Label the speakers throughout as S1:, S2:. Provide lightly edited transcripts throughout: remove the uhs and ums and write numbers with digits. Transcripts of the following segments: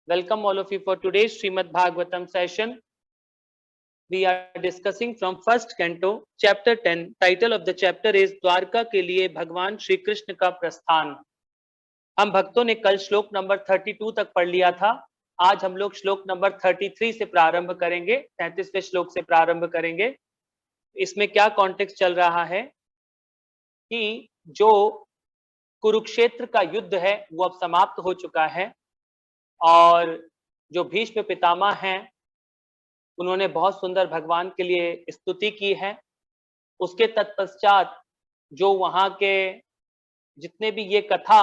S1: Welcome all of you for today's Srimad Bhagavatam session. We are discussing from first canto, chapter 10. Title of the chapter is Dwarka के लिए भगवान श्री कृष्ण का प्रस्थान। हम भक्तों ने कल श्लोक नंबर 32 तक पढ़ लिया था। आज हम लोग श्लोक नंबर 33 से प्रारंभ करेंगे, 33वें श्लोक से प्रारंभ करेंगे। इसमें क्या कॉन्टेक्स्ट चल रहा है कि जो कुरुक्षेत्र का युद्ध है वो अब समाप्त हो चुका है और जो भीष्म पितामह हैं उन्होंने बहुत सुंदर भगवान के लिए स्तुति की है। उसके तत्पश्चात जो वहां के जितने भी ये कथा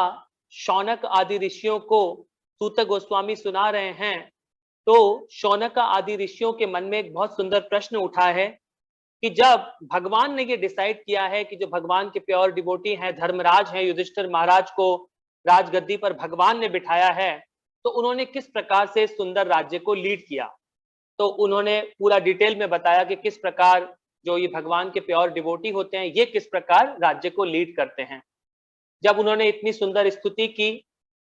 S1: शौनक आदि ऋषियों को सूत गोस्वामी सुना रहे हैं, तो शौनक आदि ऋषियों के मन में एक बहुत सुंदर प्रश्न उठा है कि जब भगवान ने ये डिसाइड किया है कि जो भगवान के प्योर डिवोटी हैं, धर्मराज हैं, युधिष्ठिर महाराज को राजगद्दी पर भगवान ने बिठाया है, तो उन्होंने किस प्रकार से सुंदर राज्य को लीड किया। तो उन्होंने पूरा डिटेल में बताया कि किस प्रकार जो ये भगवान के प्योर डिवोटी होते हैं ये किस प्रकार राज्य को लीड करते हैं। जब उन्होंने इतनी सुंदर स्तुति की,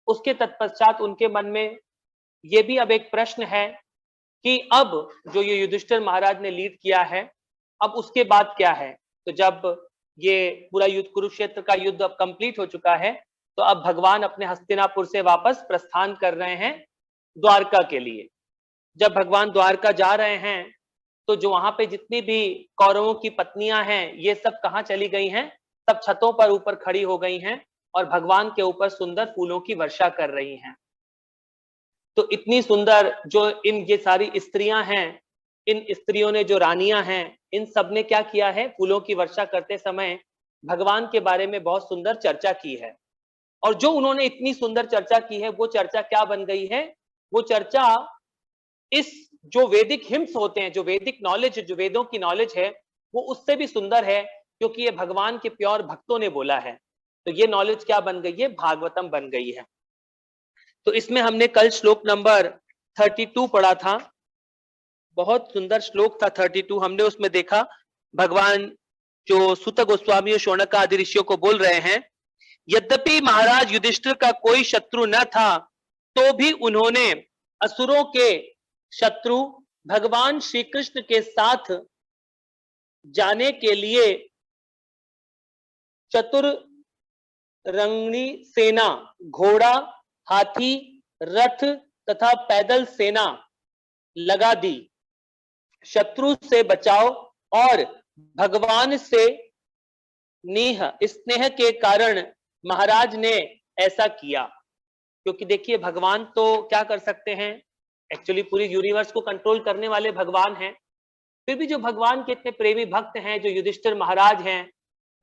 S1: उसके तत्पश्चात उनके मन में ये भी अब एक प्रश्न है कि अब जो ये युधिष्ठिर महाराज ने लीड किया है, अब उसके बाद क्या है। तो जब ये पूरा युद्ध कुरुक्षेत्र का युद्ध अब कंप्लीट हो चुका है, तो अब भगवान अपने हस्तिनापुर से वापस प्रस्थान कर रहे हैं द्वारका के लिए। जब भगवान द्वारका जा रहे हैं तो जो वहां पे जितनी भी कौरवों की पत्नियां हैं ये सब कहाँ चली गई हैं, सब छतों पर ऊपर खड़ी हो गई हैं और भगवान के ऊपर सुंदर फूलों की वर्षा कर रही हैं। तो इतनी सुंदर जो इन ये सारी स्त्रियां हैं, इन स्त्रियों ने जो रानियां हैं, इन सब ने क्या किया है, फूलों की वर्षा करते समय भगवान के बारे में बहुत सुंदर चर्चा की है। और जो उन्होंने इतनी सुंदर चर्चा की है वो चर्चा क्या बन गई है, वो चर्चा इस जो वैदिक हिम्स होते हैं, जो वैदिक नॉलेज, जो वेदों की नॉलेज है, वो उससे भी सुंदर है क्योंकि ये भगवान के प्योर भक्तों ने बोला है। तो ये नॉलेज क्या बन गई है, भागवतम बन गई है। तो इसमें हमने कल श्लोक नंबर 32 पढ़ा था, बहुत सुंदर श्लोक था 32। हमने उसमें देखा भगवान जो सूत गोस्वामी और शौनक आदि ऋषियों को बोल रहे हैं, यद्यपि महाराज युधिष्ठिर का कोई शत्रु न था तो भी उन्होंने असुरों के शत्रु भगवान श्री कृष्ण के साथ जाने के लिए चतुरंगनी सेना, घोड़ा, हाथी, रथ तथा पैदल सेना लगा दी। शत्रु से बचाव और भगवान से स्नेह के कारण महाराज ने ऐसा किया। क्योंकि देखिए भगवान तो क्या कर सकते हैं, एक्चुअली पूरी यूनिवर्स को कंट्रोल करने वाले भगवान हैं, फिर भी जो भगवान के इतने प्रेमी भक्त हैं, जो युधिष्ठिर महाराज हैं,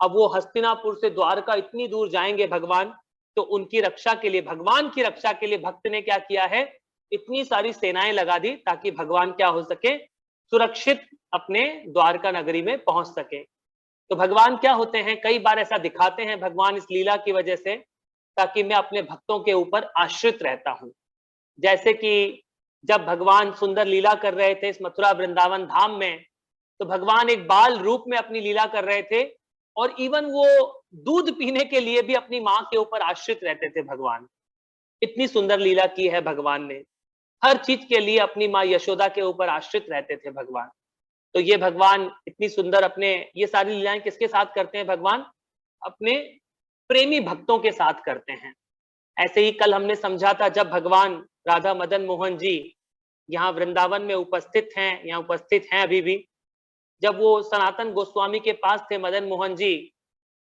S1: अब वो हस्तिनापुर से द्वारका इतनी दूर जाएंगे भगवान, तो उनकी रक्षा के लिए, भगवान की रक्षा के लिए भक्त ने क्या किया है, इतनी सारी सेनाएं लगा दी ताकि भगवान क्या हो सके, सुरक्षित अपने द्वारका नगरी में पहुंच सके। तो भगवान क्या होते हैं, कई बार ऐसा दिखाते हैं भगवान इस लीला की वजह से, ताकि मैं अपने भक्तों के ऊपर आश्रित रहता हूं। जैसे कि जब भगवान सुंदर लीला कर रहे थे इस मथुरा वृंदावन धाम में, तो भगवान एक बाल रूप में अपनी लीला कर रहे थे और इवन वो दूध पीने के लिए भी अपनी मां के ऊपर आश्रित रहते थे। भगवान इतनी सुंदर लीला की है भगवान ने, हर चीज के लिए अपनी मां यशोदा के ऊपर आश्रित रहते थे भगवान। तो ये भगवान इतनी सुंदर अपने ये सारी लीलाएं किसके साथ करते हैं, भगवान अपने प्रेमी भक्तों के साथ करते हैं। ऐसे ही कल हमने समझा था जब भगवान राधा मदन मोहन जी यहाँ वृंदावन में उपस्थित हैं, यहाँ उपस्थित हैं अभी भी, जब वो सनातन गोस्वामी के पास थे मदन मोहन जी,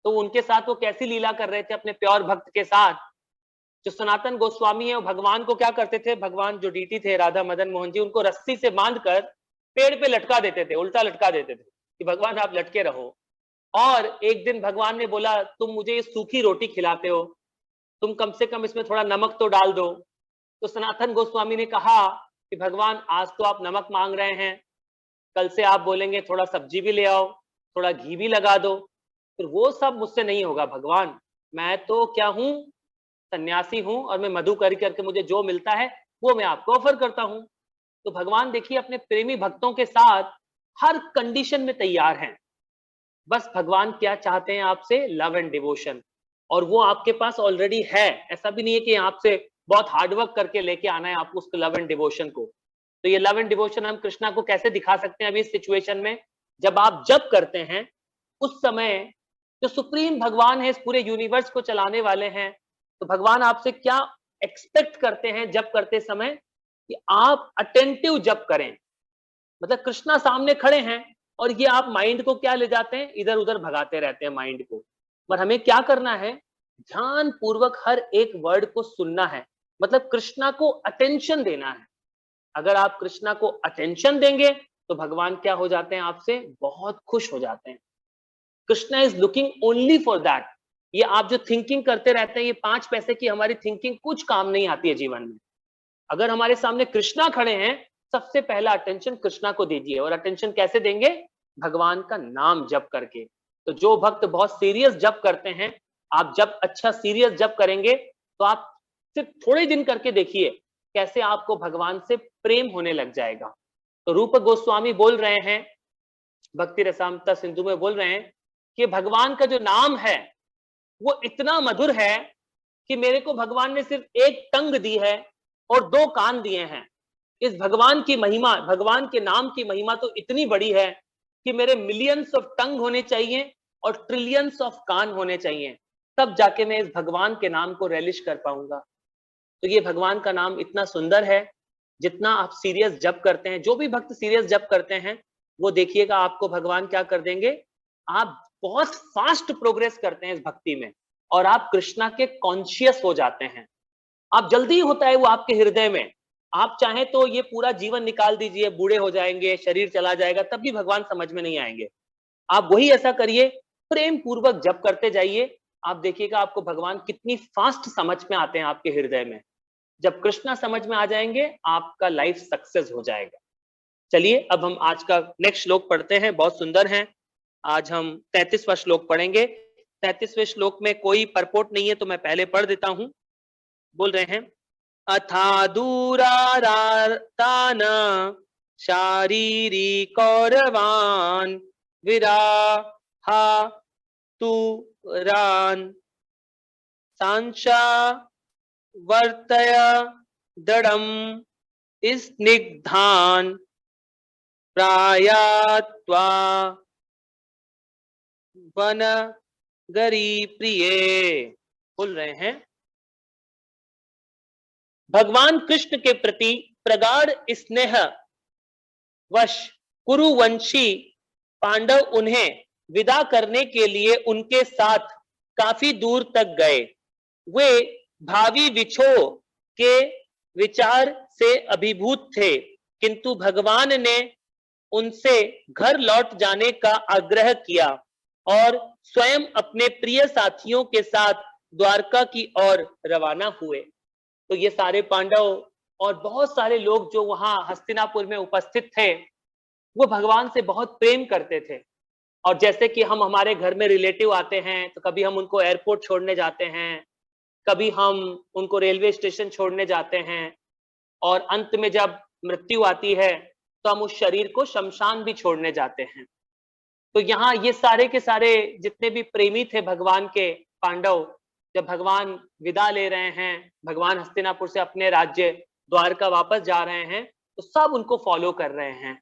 S1: तो उनके साथ वो कैसी लीला कर रहे थे अपने प्योर भक्त के साथ। जो सनातन गोस्वामी है वो भगवान को क्या करते थे, भगवान जो डीटी थे राधा मदन मोहन जी, उनको रस्सी से बांधकर पेड़ पे लटका देते थे, उल्टा लटका देते थे कि भगवान आप लटके रहो। और एक दिन भगवान ने बोला तुम मुझे ये सूखी रोटी खिलाते हो, तुम कम से कम इसमें थोड़ा नमक तो डाल दो। तो सनातन गोस्वामी ने कहा कि भगवान आज तो आप नमक मांग रहे हैं, कल से आप बोलेंगे थोड़ा सब्जी भी ले आओ, थोड़ा घी भी लगा दो, फिर वो सब मुझसे नहीं होगा भगवान, मैं तो क्या हूं, सन्यासी हूं और मैं मधु करके मुझे जो मिलता है वो मैं आपको ऑफर करता हूं। तो भगवान देखिए अपने प्रेमी भक्तों के साथ हर कंडीशन में तैयार हैं। बस भगवान क्या चाहते हैं आपसे, लव एंड डिवोशन, और वो आपके पास ऑलरेडी है। ऐसा भी नहीं है कि आपसे बहुत हार्डवर्क करके लेके आना है आपको उसको लव एंड डिवोशन को। तो ये लव एंड डिवोशन हम कृष्णा को कैसे दिखा सकते हैं अभी इस सिचुएशन में, जब आप जप करते हैं उस समय जो सुप्रीम भगवान है, इस पूरे यूनिवर्स को चलाने वाले हैं, तो भगवान आपसे क्या एक्सपेक्ट करते हैं जप करते समय, कि आप अटेंटिव जप करें। मतलब कृष्णा सामने खड़े हैं और ये आप माइंड को क्या ले जाते हैं, इधर उधर भगाते रहते हैं माइंड को। पर हमें क्या करना है, ध्यान पूर्वक हर एक वर्ड को सुनना है, मतलब कृष्णा को अटेंशन देना है। अगर आप कृष्णा को अटेंशन देंगे तो भगवान क्या हो जाते हैं, आपसे बहुत खुश हो जाते हैं। Krishna is looking only for that. ये आप जो थिंकिंग करते रहते हैं, ये 5 पैसे की हमारी थिंकिंग कुछ काम नहीं आती है जीवन में। अगर हमारे सामने कृष्णा खड़े हैं, सबसे पहला अटेंशन कृष्णा को दीजिए। और अटेंशन कैसे देंगे, भगवान का नाम जप करके। तो जो भक्त बहुत सीरियस जप करते हैं, आप जब अच्छा सीरियस जप करेंगे तो आप सिर्फ थोड़े दिन करके देखिए कैसे आपको भगवान से प्रेम होने लग जाएगा। तो रूप गोस्वामी बोल रहे हैं, भक्ति रसामृता सिंधु में बोल रहे हैं कि भगवान का जो नाम है वो इतना मधुर है कि मेरे को भगवान ने सिर्फ एक टंग दी है और 2 कान दिए हैं। इस भगवान की महिमा, भगवान के नाम की महिमा तो इतनी बड़ी है कि मेरे मिलियंस ऑफ टंग होने चाहिए और ट्रिलियंस ऑफ कान होने चाहिए, तब जाके मैं इस भगवान के नाम को रेलिश कर पाऊंगा। तो ये भगवान का नाम इतना सुंदर है। जितना आप सीरियस जप करते हैं, जो भी भक्त सीरियस जप करते हैं, वो देखिएगा आपको भगवान क्या कर देंगे, आप बहुत फास्ट प्रोग्रेस करते हैं इस भक्ति में और आप कृष्णा के कॉन्शियस हो जाते हैं। आप जल्दी होता है वो आपके हृदय में। आप चाहें तो ये पूरा जीवन निकाल दीजिए, बूढ़े हो जाएंगे, शरीर चला जाएगा, तब भी भगवान समझ में नहीं आएंगे। आप वही ऐसा करिए, प्रेम पूर्वक जप करते जाइए, आप देखिएगा आपको भगवान कितनी फास्ट समझ में आते हैं आपके हृदय में। जब कृष्णा समझ में आ जाएंगे, आपका लाइफ सक्सेस हो जाएगा। चलिए अब हम आज का नेक्स्ट श्लोक पढ़ते हैं, बहुत सुंदर है। आज हम 33वां श्लोक पढ़ेंगे। 33वें श्लोक में कोई परपोर्ट नहीं है तो मैं पहले पढ़ देता हूं। बोल रहे हैं, अथा दूरारातान शारीरी कौरवान विराहा तु रान सांशा वर्तय दृढ़म स्निग्धान प्रायात्वा वन गरी प्रिये। बोल रहे हैं, भगवान कृष्ण के प्रति प्रगाढ़ स्नेह वश कुरुवंशी पांडव उन्हें विदा करने के लिए उनके साथ काफी दूर तक गए। वे भावी विछोह के विचार से अभिभूत थे, किंतु भगवान ने उनसे घर लौट जाने का आग्रह किया और स्वयं अपने प्रिय साथियों के साथ द्वारका की ओर रवाना हुए। तो ये सारे पांडव और बहुत सारे लोग जो वहां हस्तिनापुर में उपस्थित थे, वो भगवान से बहुत प्रेम करते थे। और जैसे कि हम हमारे घर में रिलेटिव आते हैं तो कभी हम उनको एयरपोर्ट छोड़ने जाते हैं, कभी हम उनको रेलवे स्टेशन छोड़ने जाते हैं, और अंत में जब मृत्यु आती है तो हम उस शरीर को शमशान भी छोड़ने जाते हैं। तो यहाँ ये सारे के सारे जितने भी प्रेमी थे भगवान के पांडव, जब भगवान विदा ले रहे हैं, भगवान हस्तिनापुर से अपने राज्य द्वारका वापस जा रहे हैं, तो सब उनको फॉलो कर रहे हैं।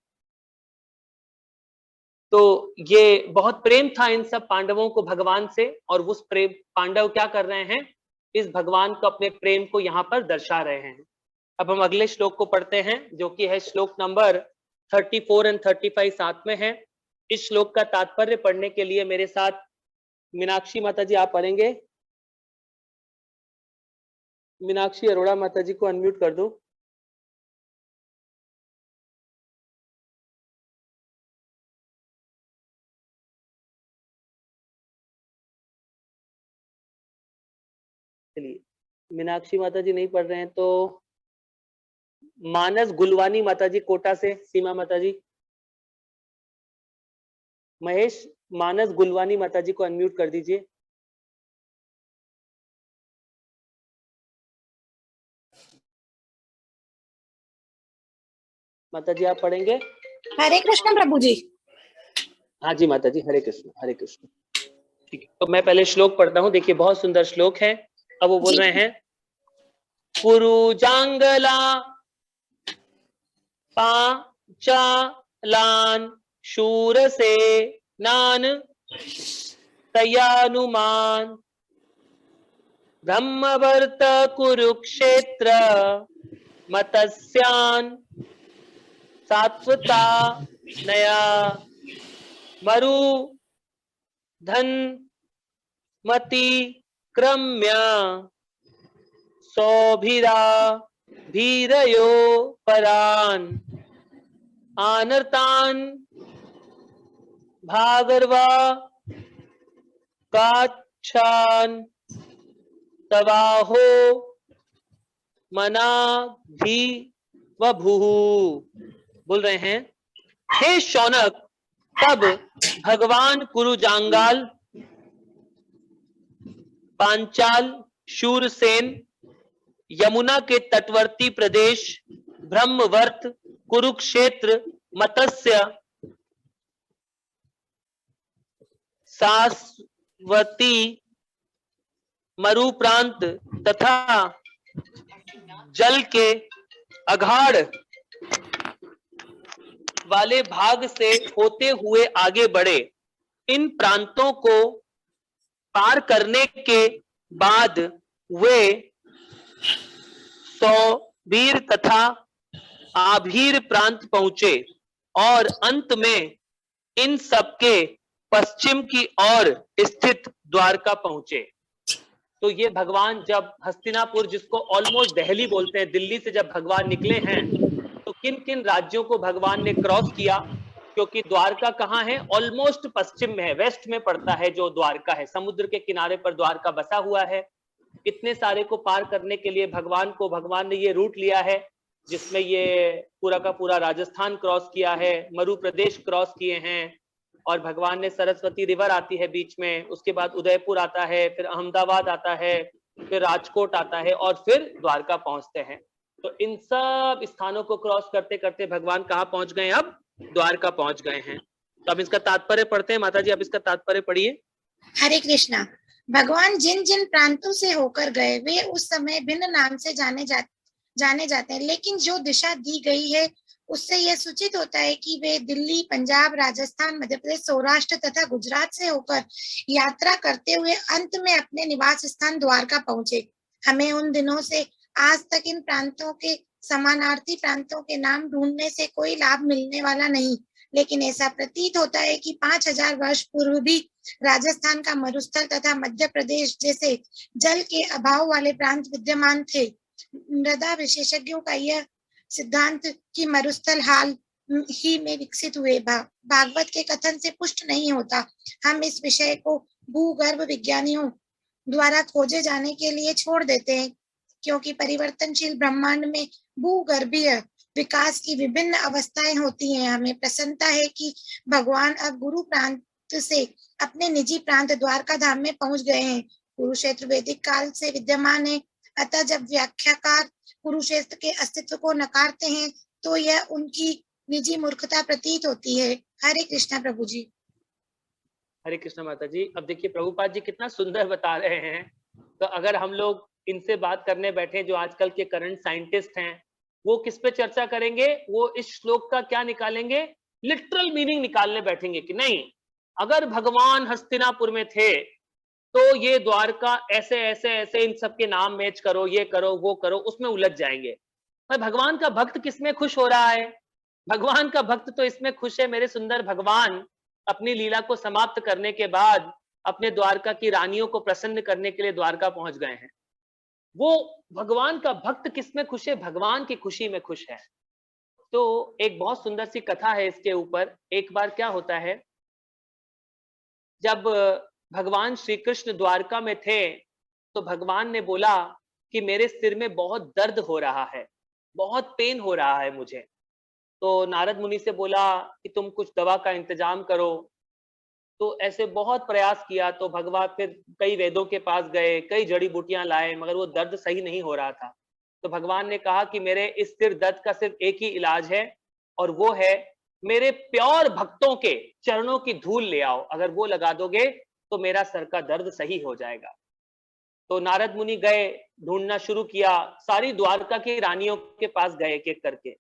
S1: तो ये बहुत प्रेम था इन सब पांडवों को भगवान से, और उस प्रेम पांडव क्या कर रहे हैं, इस भगवान को अपने प्रेम को यहाँ पर दर्शा रहे हैं। अब हम अगले श्लोक को पढ़ते हैं, जो कि है श्लोक नंबर 34 और 35 साथ में है। इस श्लोक का तात्पर्य पढ़ने के लिए मेरे साथ मीनाक्षी माता जी आप पढ़ेंगे। मीनाक्षी अरोड़ा माता जी को अनम्यूट कर दो। चलिए, मीनाक्षी माता जी नहीं पढ़ रहे हैं तो मानस गुलवानी माता जी कोटा से, सीमा माता जी। महेश, मानस गुलवानी माता जी को अनम्यूट कर दीजिए। माता जी आप पढ़ेंगे।
S2: हरे कृष्ण प्रभु जी।
S1: हाँ जी माता जी, हरे कृष्ण हरे कृष्ण। ठीक है, तो मैं पहले श्लोक पढ़ता हूँ। देखिए बहुत सुंदर श्लोक है। अब वो बोल रहे हैं, कुरुजांगला पांचालान शूरसेनान तयानुमान ब्रह्मवर्त कुरुक्षेत्र मतस्यान सात्वता नया मरु धन मति क्रम्य सौभिरा भीरयो परान आनर्तान भागर्वा काच्छान तवाहो मनाधि वभुः। बोल रहे हैं, हे शौनक, तब भगवान कुरुजांगाल, पांचाल, शूरसेन, यमुना के तटवर्ती प्रदेश, ब्रह्मवर्त, कुरुक्षेत्र, मत्स्य, सास्वती, मरु प्रांत तथा जल के अगाढ़ वाले भाग से होते हुए आगे बढ़े। इन प्रांतों को पार करने के बाद वे सौबीर तथा आभीर प्रांत पहुंचे और अंत में इन सबके पश्चिम की ओर स्थित द्वारका पहुंचे। तो ये भगवान जब हस्तिनापुर, जिसको ऑलमोस्ट दिल्ली बोलते हैं, दिल्ली से जब भगवान निकले हैं, तो किन किन राज्यों को भगवान ने क्रॉस किया, क्योंकि द्वारका कहाँ है, ऑलमोस्ट पश्चिम में है, वेस्ट में पड़ता है जो द्वारका है, समुद्र के किनारे पर द्वारका बसा हुआ है। इतने सारे को पार करने के लिए भगवान ने ये रूट लिया है, जिसमें ये पूरा का पूरा राजस्थान क्रॉस किया है, मरु प्रदेश क्रॉस किए हैं, और भगवान ने सरस्वती रिवर आती है बीच में, उसके बाद उदयपुर आता है, फिर अहमदाबाद आता है, फिर राजकोट आता है, और फिर द्वारका पहुंचते हैं। तो इन सब स्थानों को क्रॉस करते करते भगवान कहाँ पहुंच गए, अब द्वारका पहुंच गए हैं। तो अब इसका तात्पर्य पढ़ते हैं। माता जी, आप इसका तात्पर्य पढ़िए।
S2: हरे कृष्णा। भगवान जिन जिन प्रांतों से होकर गए वे उस समय भिन्न नाम से जाने जाते हैं, लेकिन जो दिशा दी गई है उससे यह सूचित होता है कि वे दिल्ली, पंजाब, राजस्थान, मध्य प्रदेश, सौराष्ट्र तथा गुजरात से होकर यात्रा करते हुए अंत में अपने निवास स्थान द्वारका पहुंचे। हमें उन दिनों से आज तक इन प्रांतों के समानार्थी प्रांतों के नाम ढूंढने से कोई लाभ मिलने वाला नहीं, लेकिन ऐसा प्रतीत होता है कि 5000 वर्ष पूर्व भी राजस्थान का मरुस्थल तथा मध्य प्रदेश जैसे जल के अभाव वाले प्रांत विद्यमान थे। मृदा विशेषज्ञों का यह सिद्धांत कि मरुस्थल हाल ही में विकसित हुए भागवत के कथन से पुष्ट नहीं होता। हम इस विषय को भूगर्भ विज्ञानियों द्वारा खोजे जाने के लिए छोड़ देते हैं, क्योंकि परिवर्तनशील ब्रह्मांड में भूगर्भीय विकास की विभिन्न अवस्थाएं होती हैं। हमें प्रसन्नता है कि भगवान अब गुरु प्रांत से अपने निजी प्रांत द्वारका धाम में पहुंच गए हैं। कुरुक्षेत्र वैदिक काल से विद्यमान है, अतः जब व्याख्याकार कुरुक्षेत्र के अस्तित्व को नकारते हैं तो यह उनकी निजी मूर्खता प्रतीत होती है। हरे कृष्णा प्रभु जी।
S1: हरे कृष्णा माता जी। अब देखिए प्रभुपाद जी कितना सुंदर बता रहे हैं। तो अगर हम लोग इनसे बात करने बैठे, जो आजकल के करंट साइंटिस्ट हैं, वो किस पे चर्चा करेंगे, वो इस श्लोक का क्या निकालेंगे, लिटरल मीनिंग निकालने बैठेंगे कि नहीं, अगर भगवान हस्तिनापुर में थे तो ये द्वारका ऐसे ऐसे ऐसे, इन सबके नाम मैच करो, ये करो वो करो, उसमें उलझ जाएंगे। पर भगवान का भक्त किसमें खुश हो रहा है, भगवान का भक्त तो इसमें खुश है, मेरे सुंदर भगवान अपनी लीला को समाप्त करने के बाद अपने द्वारका की रानियों को प्रसन्न करने के लिए द्वारका पहुंच गए हैं। वो भगवान का भक्त किसमें खुश है, भगवान की खुशी में खुश है। तो एक बहुत सुंदर सी कथा है इसके ऊपर। एक बार क्या होता है, जब भगवान श्री कृष्ण द्वारका में थे तो भगवान ने बोला कि मेरे सिर में बहुत दर्द हो रहा है, बहुत पेन हो रहा है मुझे। तो नारद मुनि से बोला कि तुम कुछ दवा का इंतजाम करो। तो ऐसे बहुत प्रयास किया, तो भगवान फिर कई वेदों के पास गए, कई जड़ी बूटियां लाए, मगर वो दर्द सही नहीं हो रहा था। तो भगवान ने कहा कि मेरे इस सिर दर्द का सिर्फ एक ही इलाज है, और वो है मेरे प्योर भक्तों के चरणों की धूल ले आओ, अगर वो लगा दोगे तो मेरा सर का दर्द सही हो जाएगा। तो नारद मुनि गए, ढूंढना शुरू किया, सारी द्वारका की रानियों के पास गए एक एक करके,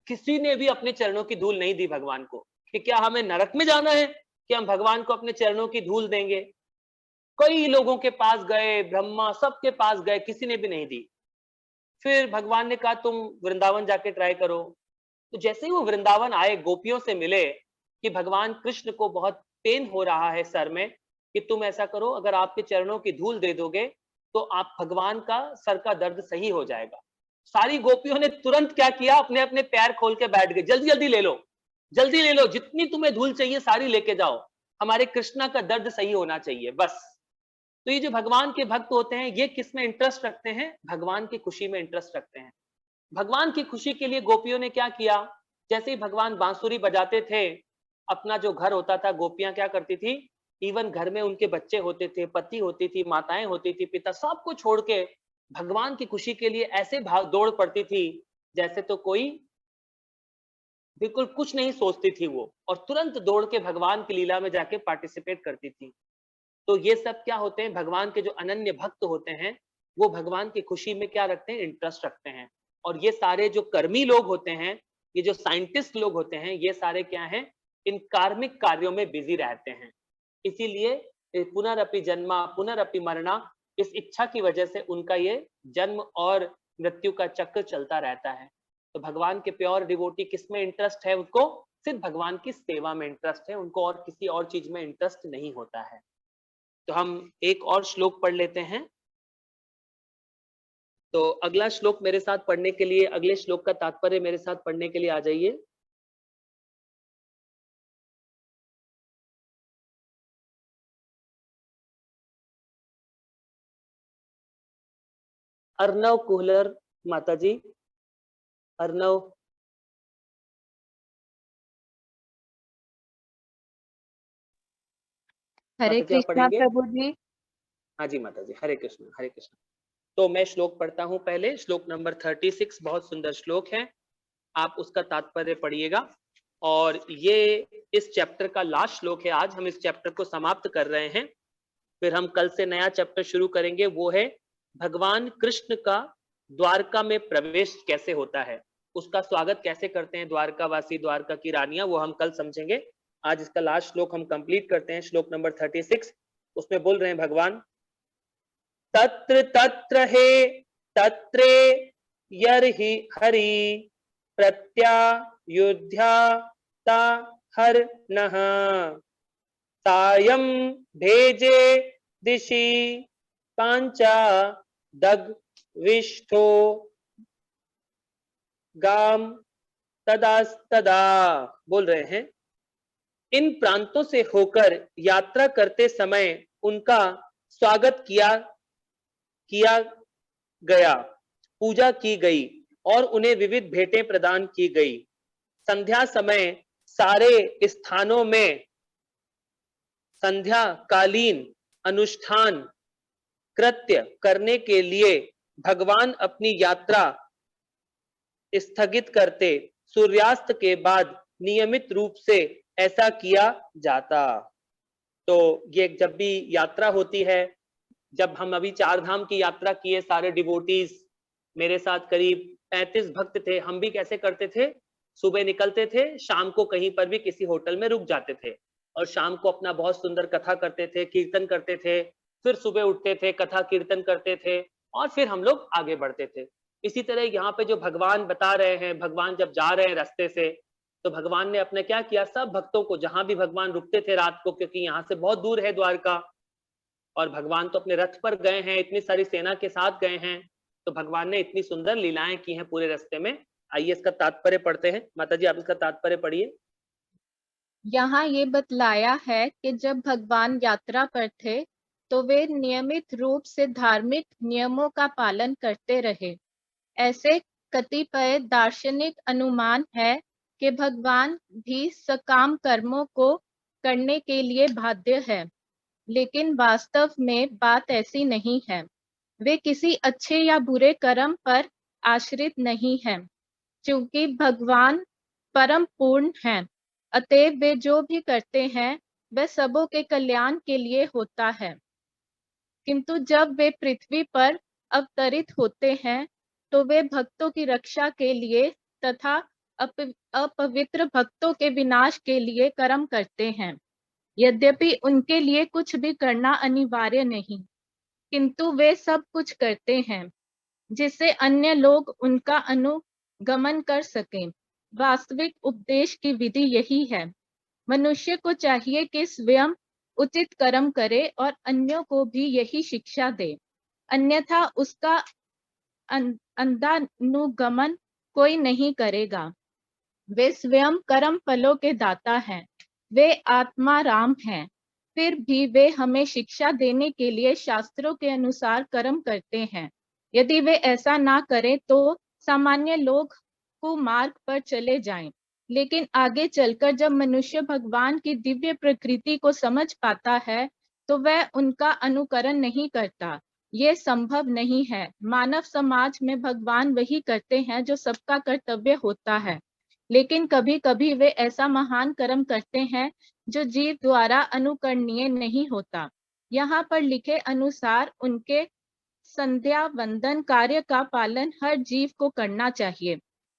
S1: किसी ने भी अपने चरणों की धूल नहीं दी भगवान को, कि क्या हमें नरक में जाना है कि हम भगवान को अपने चरणों की धूल देंगे। कई लोगों के पास गए, ब्रह्मा सबके पास गए, किसी ने भी नहीं दी। फिर भगवान ने कहा तुम वृंदावन जाके ट्राई करो। तो जैसे ही वो वृंदावन आए, गोपियों से मिले कि भगवान कृष्ण को बहुत पेन हो रहा है सर में, कि तुम ऐसा करो, अगर आपके चरणों की धूल दे दोगे तो आप भगवान का सर का दर्द सही हो जाएगा। सारी गोपियों ने तुरंत क्या किया, अपने अपने पैर खोल के बैठ गए, जल्दी जल्दी ले लो, जल्दी ले लो, जितनी तुम्हें धूल चाहिए सारी लेके जाओ, हमारे कृष्णा का दर्द सही होना चाहिए बस। तो ये जो भगवान के भक्त होते हैं, ये किस में इंटरेस्ट रखते हैं? भगवान की खुशी में इंटरेस्ट रखते हैं। भगवान की खुशी के लिए गोपियों ने क्या किया, जैसे ही भगवान बांसुरी बजाते थे, अपना जो घर होता था, गोपियां क्या करती थी, इवन घर में उनके बच्चे होते थे, पति होती थी, माताएं होती थी, पिता, सबको छोड़ के भगवान की खुशी के लिए ऐसे भाग दौड़ पड़ती थी जैसे तो कोई बिल्कुल कुछ नहीं सोचती थी वो, और तुरंत दौड़ के भगवान की लीला में जाके पार्टिसिपेट करती थी। तो ये सब क्या होते हैं, भगवान के जो अनन्य भक्त होते हैं, वो भगवान की खुशी में क्या रखते हैं, इंटरेस्ट रखते हैं। और ये सारे जो कर्मी लोग होते हैं, ये जो साइंटिस्ट लोग होते हैं, ये सारे क्या हैं, इन कार्मिक कार्यों में बिजी रहते हैं। इसीलिए पुनरअपि जन्मा पुनरअपि मरना, इस इच्छा की वजह से उनका ये जन्म और मृत्यु का चक्र चलता रहता है। तो भगवान के प्योर डिवोटी किस में इंटरेस्ट है, उनको सिर्फ भगवान की सेवा में इंटरेस्ट है, उनको और किसी और चीज में इंटरेस्ट नहीं होता है। तो हम एक और श्लोक पढ़ लेते हैं। तो अगला श्लोक मेरे साथ पढ़ने के लिए, अगले श्लोक का तात्पर्य मेरे साथ पढ़ने के लिए आ जाइए। अर्णव कुहलर माता जी, अर्णव।
S3: हरे
S1: माता जी आप
S3: कृष्णा
S1: पढ़ेंगे?
S3: प्रभु जी।
S1: हाँ जी माता जी, हरे कृष्ण हरे कृष्ण। तो मैं श्लोक पढ़ता हूँ पहले, श्लोक नंबर 36, बहुत सुंदर श्लोक है, आप उसका तात्पर्य पढ़िएगा। और ये इस चैप्टर का लास्ट श्लोक है, आज हम इस चैप्टर को समाप्त कर रहे हैं, फिर हम कल से नया चैप्टर शुरू करेंगे। वो है भगवान कृष्ण का द्वारका में प्रवेश कैसे होता है, उसका स्वागत कैसे करते हैं द्वारकावासी, द्वारका की रानियां, वो हम कल समझेंगे। आज इसका लास्ट श्लोक हम कंप्लीट करते हैं, श्लोक नंबर 36। उसमें बोल रहे हैं भगवान, तत्र तत्र हे तत्रे यर्हि हरि प्रत्यायुध्याता हर्नः सायं भेजे दिशि पांचा दग्विष्ठो गाम तदास्तदा। बोल रहे हैं, इन प्रांतों से होकर यात्रा करते समय उनका स्वागत किया गया, पूजा की गई और उन्हें विविध भेंटें प्रदान की गई। संध्या समय सारे स्थानों में संध्या कालीन अनुष्ठान कृत्य करने के लिए भगवान अपनी यात्रा स्थगित करते, सूर्यास्त के बाद नियमित रूप से ऐसा किया जाता। तो ये जब भी यात्रा होती है, जब हम अभी 4 धाम की यात्रा किए सारे डिवोटीज, मेरे साथ करीब 35 भक्त थे, हम भी कैसे करते थे, सुबह निकलते थे, शाम को कहीं पर भी किसी होटल में रुक जाते थे और शाम को अपना बहुत सुंदर कथा करते थे, कीर्तन करते थे, फिर सुबह उठते थे, कथा कीर्तन करते थे और फिर हम लोग आगे बढ़ते थे। इसी तरह यहाँ पे जो भगवान बता रहे हैं, भगवान जब जा रहे हैं रास्ते से, तो भगवान ने अपने क्या किया, सब भक्तों को, जहां भी भगवान रुकते थे रात को, क्योंकि यहाँ से बहुत दूर है द्वारका और भगवान तो अपने रथ पर गए हैं, इतनी सारी सेना के साथ गए हैं, तो भगवान ने इतनी सुंदर लीलाएं की हैं पूरे रास्ते में। आइए इसका तात्पर्य पढ़ते हैं। माता जी आप इसका तात्पर्य पढ़िए।
S3: यहाँ ये बतलाया है कि जब भगवान यात्रा पर थे तो वे नियमित रूप से धार्मिक नियमों का पालन करते रहे। ऐसे कतिपय दार्शनिक अनुमान है कि भगवान भी सकाम कर्मों को करने के लिए बाध्य है, लेकिन वास्तव में बात ऐसी नहीं है। वे किसी अच्छे या बुरे कर्म पर आश्रित नहीं हैं, क्योंकि भगवान परम पूर्ण हैं। अतएव वे जो भी करते हैं वह सबों के कल्याण के लिए होता है। किंतु जब वे पृथ्वी पर अवतरित होते हैं तो वे भक्तों की रक्षा के लिए तथा अपवित्र भक्तों के विनाश के लिए कर्म करते हैं। यद्यपि उनके लिए कुछ भी करना अनिवार्य नहीं, किंतु वे सब कुछ करते हैं जिससे अन्य लोग उनका अनुगमन कर सकें। वास्तविक उपदेश की विधि यही है। मनुष्य को चाहिए कि स्वयं उचित कर्म करे और अन्यों को भी यही शिक्षा दे, अन्यथा उसका अंधानुगमन कोई नहीं करेगा। वे स्वयं कर्म फलों के दाता हैं, वे आत्मा राम हैं, फिर भी वे हमें शिक्षा देने के लिए शास्त्रों के अनुसार कर्म करते हैं। यदि वे ऐसा ना करें तो सामान्य लोग कुमार्ग पर चले जाएं, लेकिन आगे चलकर जब मनुष्य भगवान की दिव्य प्रकृति को समझ पाता है तो वह उनका अनुकरण नहीं करता। ये संभव नहीं है। मानव समाज में भगवान वही करते हैं जो सबका कर्तव्य होता है, लेकिन कभी कभी वे ऐसा महान कर्म करते हैं जो जीव द्वारा अनुकरणीय नहीं होता। यहाँ पर लिखे अनुसार उनके संध्या वंदन कार्य का पालन हर जीव को करना चाहिए,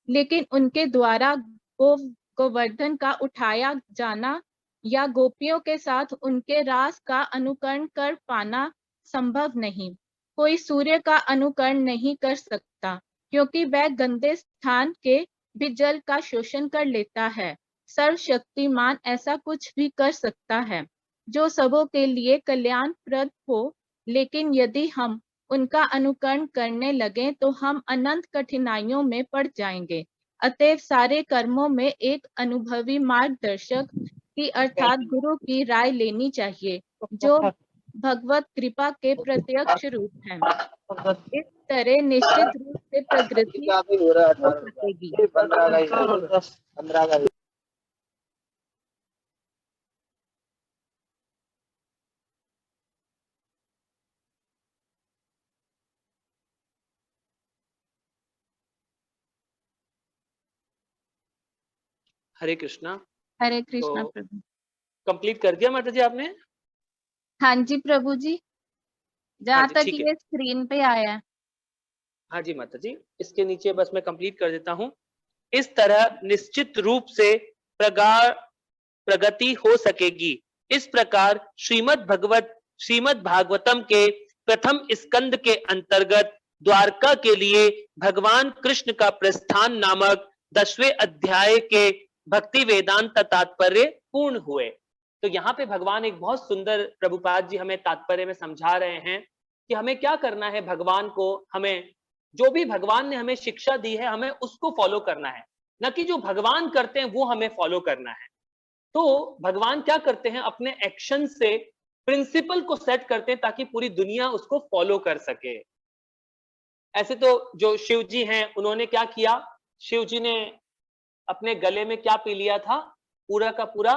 S3: लेकिन उनके द्वारा गोवर्धन का उठाया जाना या गोपियों के साथ उनके रास का अनुकरण कर पाना संभव नहीं। कोई सूर्य का अनुकरण नहीं कर सकता, क्योंकि वह गंदे स्थान के भी जल का शोषण कर लेता है। सर्वशक्तिमान ऐसा कुछ भी कर सकता है जो सबों के लिए कल्याणप्रद हो, लेकिन यदि हम उनका अनुकरण करने लगे तो हम अनंत कठिनाइयों में पड़ जाएंगे। अतएव सारे कर्मों में एक अनुभवी मार्गदर्शक की अर्थात गुरु की राय लेनी चाहिए, जो भगवत कृपा के प्रत्यक्ष रूप हैं। इस तरह निश्चित रूप से प्रगति हो सकेगी।
S1: हरे कृष्णा।
S3: हरे कृष्णा
S1: तो
S3: प्रभु।
S1: कंप्लीट कर दिया माता जी आपने?
S3: हाँ जी प्रभु जी, जहाँ
S1: जी,
S3: तक
S1: ठीक है।
S3: ये स्क्रीन पे आया है।
S1: हाँ जी माता जी, इसके नीचे बस मैं कंप्लीट कर देता हूँ। इस तरह निश्चित रूप से प्रगति हो सकेगी। इस प्रकार श्रीमद् भागवतम के प्रथम स्कंद के अंतर्गत द्वारका के लिए भगवान कृष्ण का प्रस्थान नामक 10वें अध्याय के भक्ति वेदांत तात्पर्य पूर्ण हुए। तो यहाँ पे भगवान एक बहुत सुंदर, प्रभुपाद जी हमें तात्पर्य में समझा रहे हैं कि हमें क्या करना है। भगवान को, हमें जो भी भगवान ने हमें शिक्षा दी है हमें उसको फॉलो करना है, न कि जो भगवान करते हैं वो हमें फॉलो करना है। तो भगवान क्या करते हैं, अपने एक्शन से प्रिंसिपल को सेट करते हैं ताकि पूरी दुनिया उसको फॉलो कर सके। ऐसे तो जो शिव जी हैं उन्होंने क्या किया, शिव जी ने अपने गले में क्या पी लिया था, पूरा का पूरा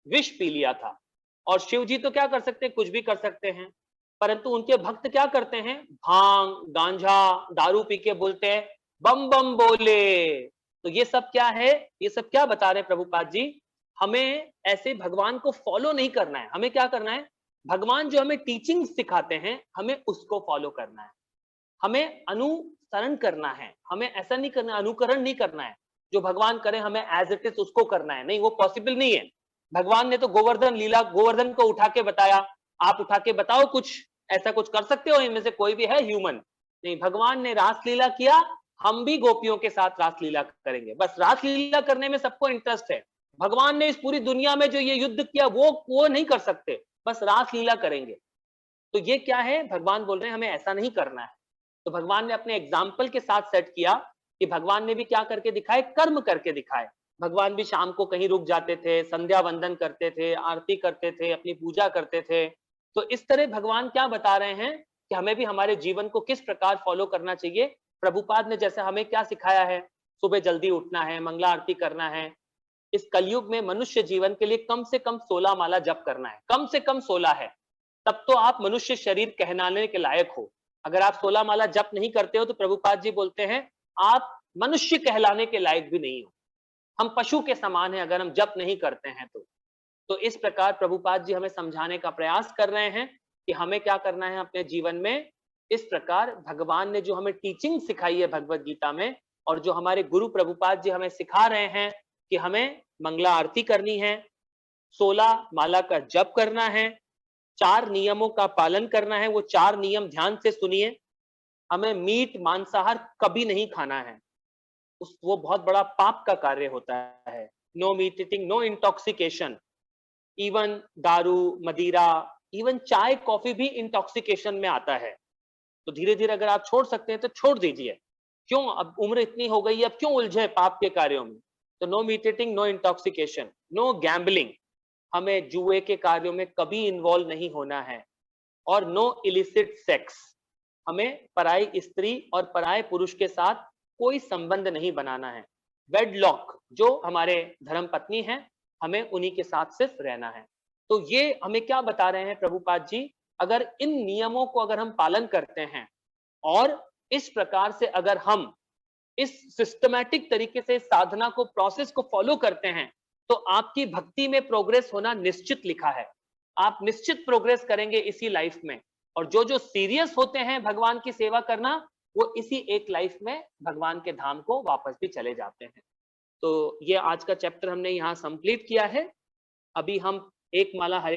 S1: विष पी लिया था। और शिव जी तो क्या कर सकते हैं, कुछ भी कर सकते हैं, परंतु उनके भक्त क्या करते हैं, भांग गांजा दारू पी के बोलते हैं बम बम बोले। तो ये सब क्या है, ये सब क्या बता रहे हैं प्रभुपाद जी, हमें ऐसे भगवान को फॉलो नहीं करना है। हमें क्या करना है, भगवान जो हमें टीचिंग सिखाते हैं हमें उसको फॉलो करना है, हमें अनुसरण करना है। हमें ऐसा नहीं करना, अनुकरण नहीं करना है। जो भगवान करे हमें एज इट इज उसको करना है, नहीं, वो पॉसिबल नहीं है। भगवान ने तो गोवर्धन लीला, गोवर्धन को उठा के बताया, आप उठा के बताओ कुछ, ऐसा कुछ कर सकते हो इनमें से कोई भी है ह्यूमन? नहीं, भगवान ने रासलीला किया, हम भी गोपियों के साथ रासलीला करेंगे। बस रासलीला करने में सबको इंटरेस्ट है। भगवान ने इस पूरी दुनिया में जो ये युद्ध किया वो नहीं कर सकते, बस रासलीला करेंगे। तो ये क्या है, भगवान बोल रहे हैं हमें ऐसा नहीं करना है। तो भगवान ने अपने एग्जाम्पल के साथ सेट किया कि भगवान ने भी क्या करके दिखाए, कर्म करके दिखाए। भगवान भी शाम को कहीं रुक जाते थे, संध्या वंदन करते थे, आरती करते थे, अपनी पूजा करते थे। तो इस तरह भगवान क्या बता रहे हैं कि हमें भी हमारे जीवन को किस प्रकार फॉलो करना चाहिए। प्रभुपाद ने जैसे हमें क्या सिखाया है, सुबह जल्दी उठना है, मंगला आरती करना है। इस कलयुग में मनुष्य जीवन के लिए कम से कम 16 माला जप करना है, कम से कम 16 है, तब तो आप मनुष्य शरीर कहलाने के लायक हो। अगर आप 16 माला जप नहीं करते हो तो प्रभुपाद जी बोलते हैं आप मनुष्य कहलाने के लायक भी नहीं हो, हम पशु के समान हैं अगर हम जप नहीं करते हैं तो। इस प्रकार प्रभुपाद जी हमें समझाने का प्रयास कर रहे हैं कि हमें क्या करना है अपने जीवन में। इस प्रकार भगवान ने जो हमें टीचिंग सिखाई है भगवत गीता में, और जो हमारे गुरु प्रभुपाद जी हमें सिखा रहे हैं कि हमें मंगला आरती करनी है, 16 माला का जप करना है, 4 नियमों का पालन करना है। वो 4 नियम ध्यान से सुनिए। हमें मीट मांसाहार कभी नहीं खाना है, वो बहुत बड़ा पाप का कार्य होता है। No meat eating, no intoxication. Even दारू, मदिरा, इवन चाय कॉफी भी इंटॉक्सिकेशन में आता है। तो धीरे धीरे अगर आप छोड़ सकते हैं तो छोड़ दीजिए। क्यों, अब उम्र इतनी हो गई है, अब क्यों उलझे पाप के कार्यों में। तो no meat eating, no intoxication, no gambling, हमें जुए के कार्यों में कभी इन्वॉल्व नहीं होना है। और नो इलिसिट सेक्स, हमें पराई स्त्री और पराये पुरुष के साथ कोई संबंध नहीं बनाना है। वेडलॉक, जो हमारे धर्म पत्नी हैं, हमें उन्हीं के साथ सिर्फ रहना है। तो ये हमें क्या बता रहे हैं प्रभुपाद जी, अगर इन नियमों को अगर हम पालन करते हैं और इस प्रकार से अगर हम इस सिस्टमैटिक तरीके से साधना को, प्रोसेस को फॉलो करते हैं, तो आपकी भक्ति में प्रोग्रेस होना निश्चित लिखा है। आप निश्चित प्रोग्रेस करेंगे इसी लाइफ में। और जो जो सीरियस होते हैं भगवान की सेवा करना, वो इसी एक लाइफ में भगवान के धाम को वापस भी चले जाते हैं। तो ये आज का चैप्टर हमने यहाँ कंप्लीट किया है। अभी हम एक माला हरे